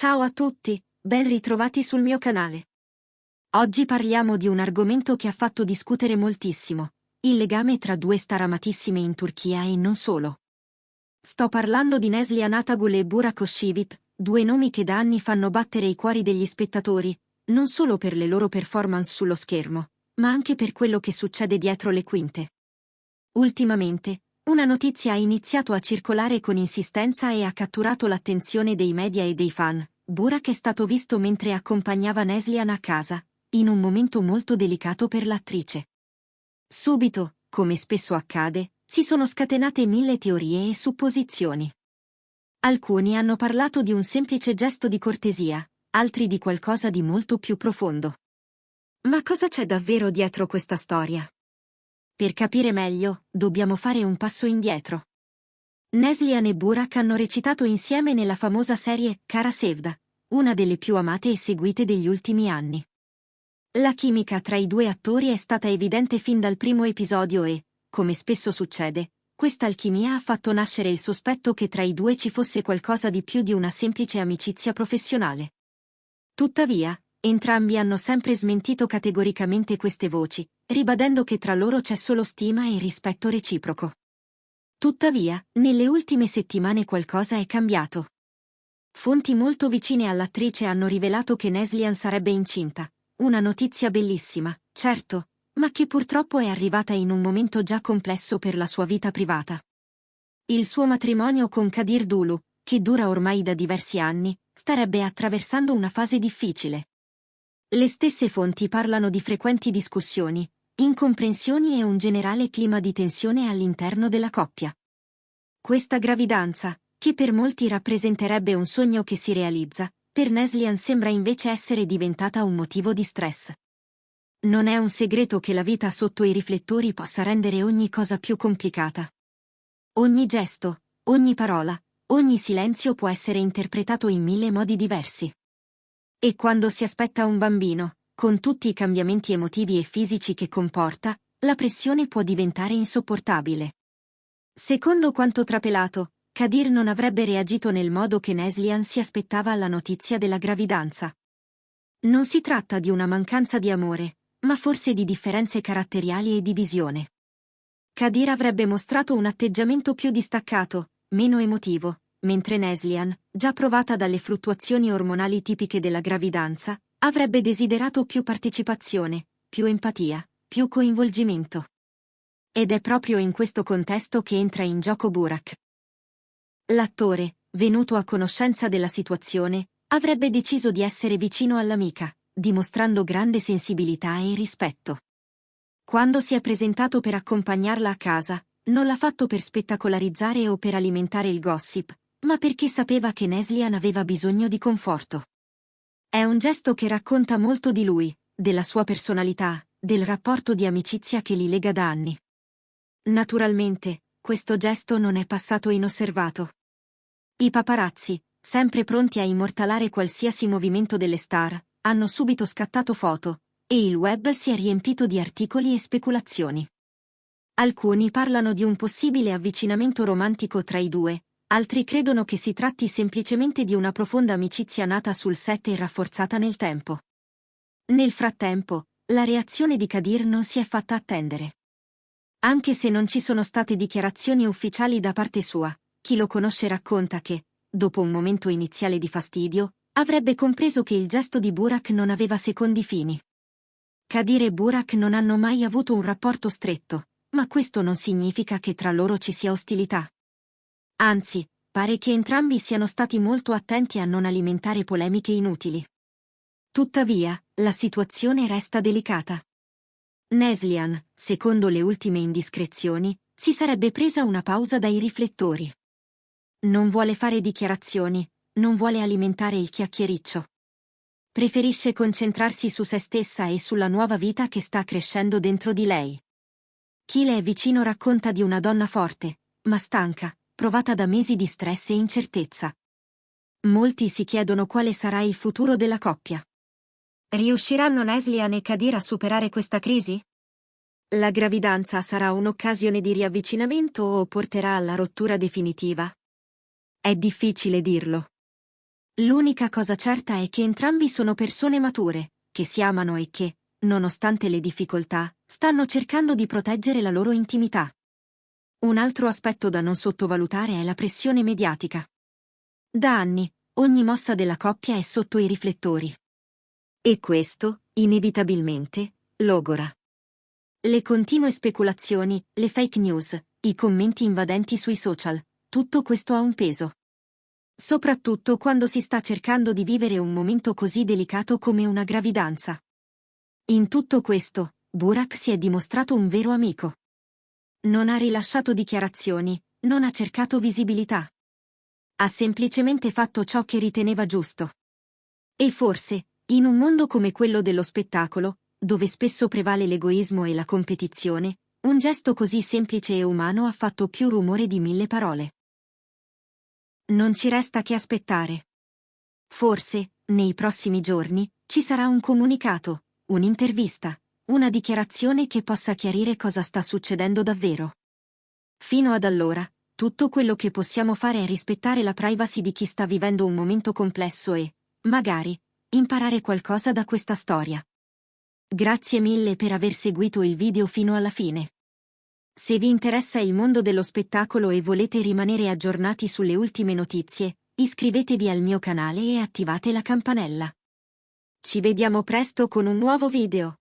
Ciao a tutti, ben ritrovati sul mio canale. Oggi parliamo di un argomento che ha fatto discutere moltissimo, il legame tra due star amatissime in Turchia e non solo. Sto parlando di Neslihan Atagul e Burak Özçivit, due nomi che da anni fanno battere i cuori degli spettatori, non solo per le loro performance sullo schermo, ma anche per quello che succede dietro le quinte. Ultimamente, una notizia ha iniziato a circolare con insistenza e ha catturato l'attenzione dei media e dei fan. Burak è stato visto mentre accompagnava Neslihan a casa, in un momento molto delicato per l'attrice. Subito, come spesso accade, si sono scatenate mille teorie e supposizioni. Alcuni hanno parlato di un semplice gesto di cortesia, altri di qualcosa di molto più profondo. Ma cosa c'è davvero dietro questa storia? Per capire meglio, dobbiamo fare un passo indietro. Neslihan e Burak hanno recitato insieme nella famosa serie Kara Sevda, una delle più amate e seguite degli ultimi anni. La chimica tra i due attori è stata evidente fin dal primo episodio e, come spesso succede, questa alchimia ha fatto nascere il sospetto che tra i due ci fosse qualcosa di più di una semplice amicizia professionale. Tuttavia, entrambi hanno sempre smentito categoricamente queste voci, ribadendo che tra loro c'è solo stima e rispetto reciproco. Tuttavia, nelle ultime settimane qualcosa è cambiato. Fonti molto vicine all'attrice hanno rivelato che Neslihan sarebbe incinta, una notizia bellissima, certo, ma che purtroppo è arrivata in un momento già complesso per la sua vita privata. Il suo matrimonio con Kadir Dulu, che dura ormai da diversi anni, starebbe attraversando una fase difficile. Le stesse fonti parlano di frequenti discussioni, incomprensioni e un generale clima di tensione all'interno della coppia. Questa gravidanza, che per molti rappresenterebbe un sogno che si realizza, per Neslihan sembra invece essere diventata un motivo di stress. Non è un segreto che la vita sotto i riflettori possa rendere ogni cosa più complicata. Ogni gesto, ogni parola, ogni silenzio può essere interpretato in mille modi diversi. E quando si aspetta un bambino, con tutti i cambiamenti emotivi e fisici che comporta, la pressione può diventare insopportabile. Secondo quanto trapelato, Kadir non avrebbe reagito nel modo che Neslihan si aspettava alla notizia della gravidanza. Non si tratta di una mancanza di amore, ma forse di differenze caratteriali e di visione. Kadir avrebbe mostrato un atteggiamento più distaccato, meno emotivo, mentre Neslihan, già provata dalle fluttuazioni ormonali tipiche della gravidanza, avrebbe desiderato più partecipazione, più empatia, più coinvolgimento. Ed è proprio in questo contesto che entra in gioco Burak. L'attore, venuto a conoscenza della situazione, avrebbe deciso di essere vicino all'amica, dimostrando grande sensibilità e rispetto. Quando si è presentato per accompagnarla a casa, non l'ha fatto per spettacolarizzare o per alimentare il gossip, ma perché sapeva che Neslihan aveva bisogno di conforto. È un gesto che racconta molto di lui, della sua personalità, del rapporto di amicizia che li lega da anni. Naturalmente, questo gesto non è passato inosservato. I paparazzi, sempre pronti a immortalare qualsiasi movimento delle star, hanno subito scattato foto, e il web si è riempito di articoli e speculazioni. Alcuni parlano di un possibile avvicinamento romantico tra i due, altri credono che si tratti semplicemente di una profonda amicizia nata sul set e rafforzata nel tempo. Nel frattempo, la reazione di Kadir non si è fatta attendere. Anche se non ci sono state dichiarazioni ufficiali da parte sua, chi lo conosce racconta che, dopo un momento iniziale di fastidio, avrebbe compreso che il gesto di Burak non aveva secondi fini. Kadir e Burak non hanno mai avuto un rapporto stretto, ma questo non significa che tra loro ci sia ostilità. Anzi, pare che entrambi siano stati molto attenti a non alimentare polemiche inutili. Tuttavia, la situazione resta delicata. Neslihan, secondo le ultime indiscrezioni, si sarebbe presa una pausa dai riflettori. Non vuole fare dichiarazioni, non vuole alimentare il chiacchiericcio. Preferisce concentrarsi su se stessa e sulla nuova vita che sta crescendo dentro di lei. Chi le è vicino racconta di una donna forte, ma stanca, provata da mesi di stress e incertezza. Molti si chiedono quale sarà il futuro della coppia. Riusciranno Neslihan e Kadir a superare questa crisi? La gravidanza sarà un'occasione di riavvicinamento o porterà alla rottura definitiva? È difficile dirlo. L'unica cosa certa è che entrambi sono persone mature, che si amano e che, nonostante le difficoltà, stanno cercando di proteggere la loro intimità. Un altro aspetto da non sottovalutare è la pressione mediatica. Da anni, ogni mossa della coppia è sotto i riflettori. E questo, inevitabilmente, logora. Le continue speculazioni, le fake news, i commenti invadenti sui social, tutto questo ha un peso. Soprattutto quando si sta cercando di vivere un momento così delicato come una gravidanza. In tutto questo, Burak si è dimostrato un vero amico. Non ha rilasciato dichiarazioni, non ha cercato visibilità. Ha semplicemente fatto ciò che riteneva giusto. E forse, in un mondo come quello dello spettacolo, dove spesso prevale l'egoismo e la competizione, un gesto così semplice e umano ha fatto più rumore di 1000 parole. Non ci resta che aspettare. Forse, nei prossimi giorni, ci sarà un comunicato, un'intervista, una dichiarazione che possa chiarire cosa sta succedendo davvero. Fino ad allora, tutto quello che possiamo fare è rispettare la privacy di chi sta vivendo un momento complesso e, magari, imparare qualcosa da questa storia. Grazie mille per aver seguito il video fino alla fine. Se vi interessa il mondo dello spettacolo e volete rimanere aggiornati sulle ultime notizie, iscrivetevi al mio canale e attivate la campanella. Ci vediamo presto con un nuovo video.